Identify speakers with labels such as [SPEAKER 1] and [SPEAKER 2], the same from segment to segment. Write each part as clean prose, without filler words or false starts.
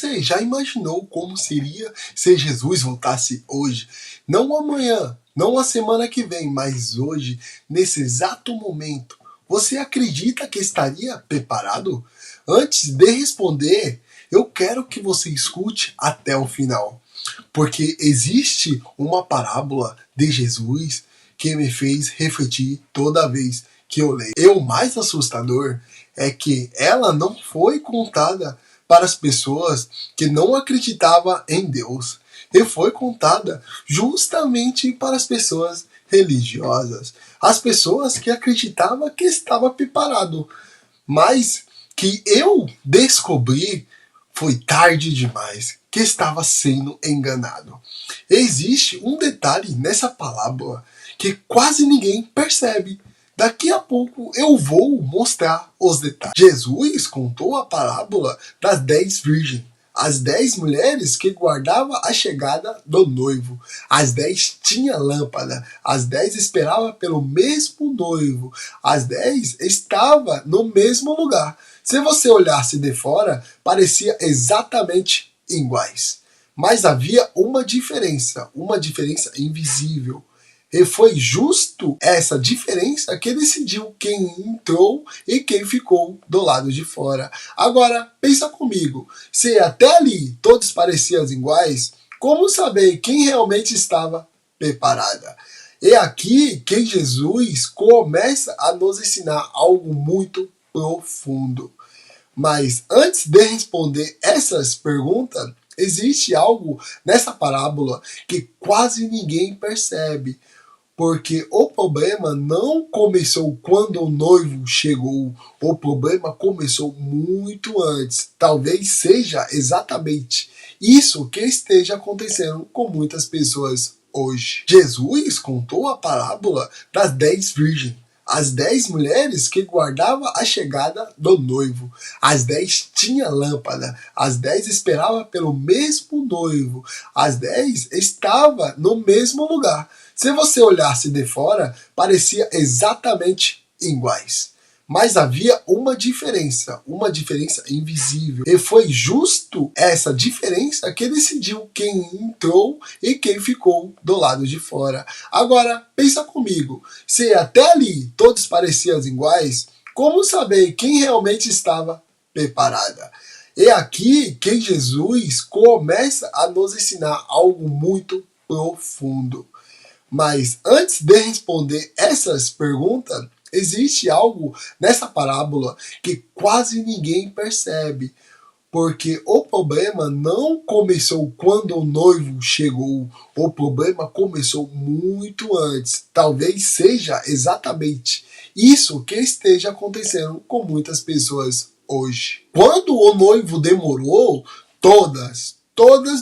[SPEAKER 1] Você já imaginou como seria se Jesus voltasse hoje? Não amanhã, não a semana que vem, mas hoje, nesse exato momento. Você acredita que estaria preparado? Antes de responder, eu quero que você escute até o final. Porque existe uma parábola de Jesus que me fez refletir toda vez que eu leio. E o mais assustador é que ela não foi contada para as pessoas que não acreditavam em Deus. E foi contada justamente para as pessoas religiosas. As pessoas que acreditavam que estava preparado. Mas que eu descobri foi tarde demais, que estava sendo enganado. Existe um detalhe nessa parábola que quase ninguém percebe. Daqui a pouco eu vou mostrar os detalhes. Jesus contou a parábola das 10 virgens, as 10 mulheres que guardavam a chegada do noivo. As 10 tinham lâmpada, as 10 esperavam pelo mesmo noivo, as 10 estavam no mesmo lugar. Se você olhasse de fora, parecia exatamente iguais. Mas havia uma diferença invisível. E foi justo essa diferença que decidiu quem entrou e quem ficou do lado de fora. Agora, pensa comigo, se até ali todos pareciam iguais, como saber quem realmente estava preparada? E aqui que Jesus começa a nos ensinar algo muito profundo. Mas antes de responder essas perguntas, existe algo nessa parábola que quase ninguém percebe. Porque o problema não começou quando o noivo chegou. O problema começou muito antes. Talvez seja exatamente isso que esteja acontecendo com muitas pessoas hoje. Jesus contou a parábola das 10 virgens. As 10 mulheres que guardavam a chegada do noivo. As 10 tinham lâmpada. As 10 esperavam pelo mesmo noivo. As 10 estavam no mesmo lugar. Se você olhasse de fora, parecia exatamente iguais. Mas havia uma diferença invisível. E foi justo essa diferença que decidiu quem entrou e quem ficou do lado de fora. Agora, pensa comigo, se até ali todos pareciam iguais, como saber quem realmente estava preparada? E aqui que Jesus começa a nos ensinar algo muito profundo. Mas antes de responder essas perguntas, existe algo nessa parábola que quase ninguém percebe. Porque o problema não começou quando o noivo chegou. O problema começou muito antes. Talvez seja exatamente isso que esteja acontecendo com muitas pessoas hoje. Quando o noivo demorou, todas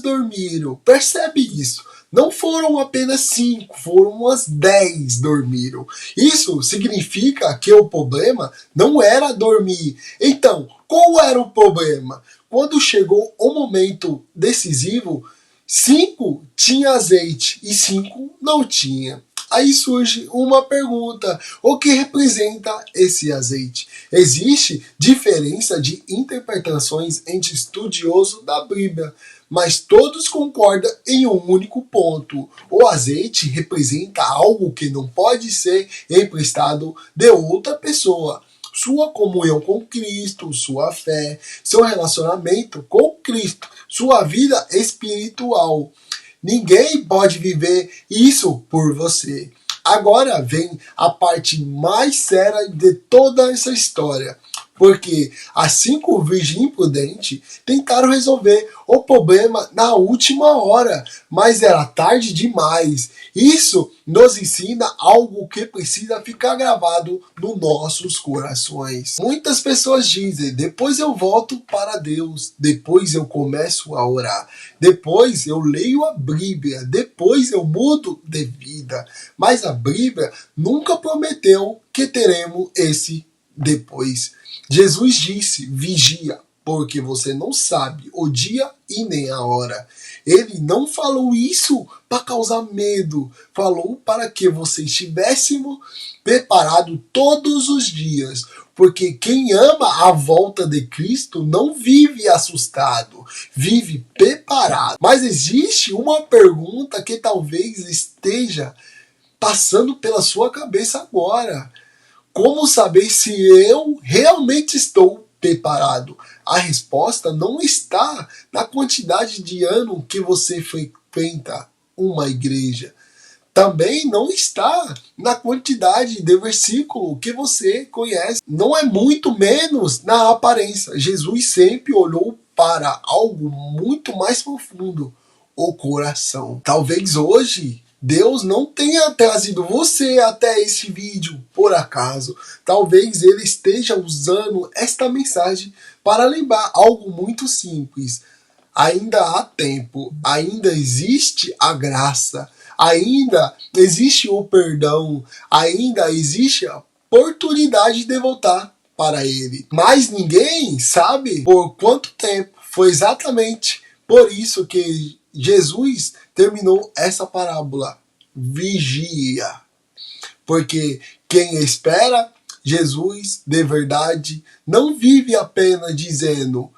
[SPEAKER 1] dormiram. Percebe isso? Não foram apenas 5, foram umas 10 dormiram. Isso significa que o problema não era dormir. Então, qual era o problema? Quando chegou o momento decisivo, 5 tinha azeite e 5 não tinha. Aí surge uma pergunta: o que representa esse azeite? Existe diferença de interpretações entre estudiosos da Bíblia, mas todos concordam em um único ponto: o azeite representa algo que não pode ser emprestado de outra pessoa. Sua comunhão com Cristo, sua fé, seu relacionamento com Cristo, sua vida espiritual. Ninguém pode viver isso por você. Agora vem a parte mais séria de toda essa história. Porque as 5 virgens imprudentes tentaram resolver o problema na última hora, mas era tarde demais. Isso nos ensina algo que precisa ficar gravado nos nossos corações. Muitas pessoas dizem: depois eu volto para Deus, depois eu começo a orar, depois eu leio a Bíblia, depois eu mudo de vida. Mas a Bíblia nunca prometeu que teremos esse depois. Jesus disse: vigia, porque você não sabe o dia e nem a hora. Ele não falou isso para causar medo, falou para que você estivéssemos preparados todos os dias, Porque quem ama a volta de Cristo não vive assustado, vive preparado. Mas existe uma pergunta que talvez esteja passando pela sua cabeça agora. Como saber se eu realmente estou preparado? A resposta não está na quantidade de ano que você frequenta uma igreja. Também não está na quantidade de versículo que você conhece. Não é muito menos na aparência. Jesus sempre olhou para algo muito mais profundo, o coração. Talvez hoje Deus não tenha trazido você até esse vídeo por acaso. Talvez Ele esteja usando esta mensagem para lembrar algo muito simples. Ainda há tempo, ainda existe a graça, ainda existe o perdão, ainda existe a oportunidade de voltar para Ele. Mas ninguém sabe por quanto tempo. Foi exatamente por isso que Jesus terminou essa parábola. Vigia. Porque quem espera Jesus de verdade não vive apenas dizendo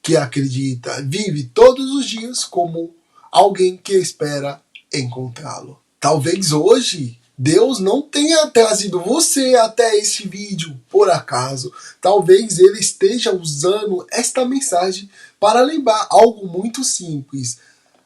[SPEAKER 1] que acredita, vive todos os dias como alguém que espera encontrá-lo. Talvez hoje Deus não tenha trazido você até esse vídeo por acaso. Talvez Ele esteja usando esta mensagem para lembrar algo muito simples.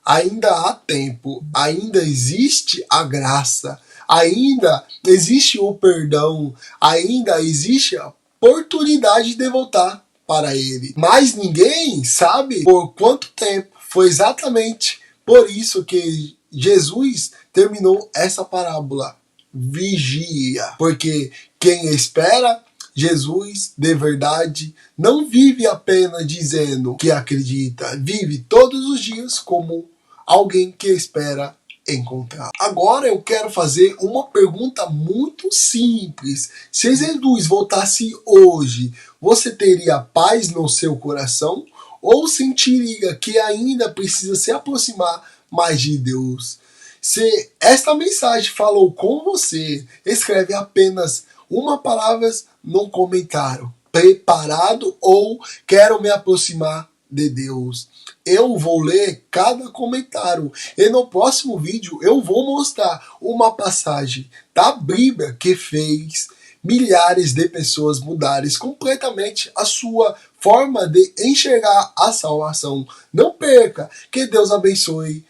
[SPEAKER 1] Ainda há tempo, ainda existe a graça, ainda existe o perdão, ainda existe a oportunidade de voltar para Ele. Mas ninguém sabe por quanto tempo. Foi exatamente por isso que Jesus terminou essa parábola. Vigia. Porque quem espera Jesus de verdade não vive apenas dizendo que acredita, vive todos os dias como alguém que espera encontrar. Agora eu quero fazer uma pergunta muito simples. Se Jesus voltasse hoje, você teria paz no seu coração? Ou sentiria que ainda precisa se aproximar mais de Deus? Se esta mensagem falou com você, escreve apenas uma palavra no comentário. Preparado ou quero me aproximar de Deus. Eu vou ler cada comentário e no próximo vídeo eu vou mostrar uma passagem da Bíblia que fez milhares de pessoas mudarem completamente a sua forma de enxergar a salvação. Não perca, que Deus abençoe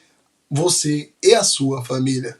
[SPEAKER 1] você e a sua família.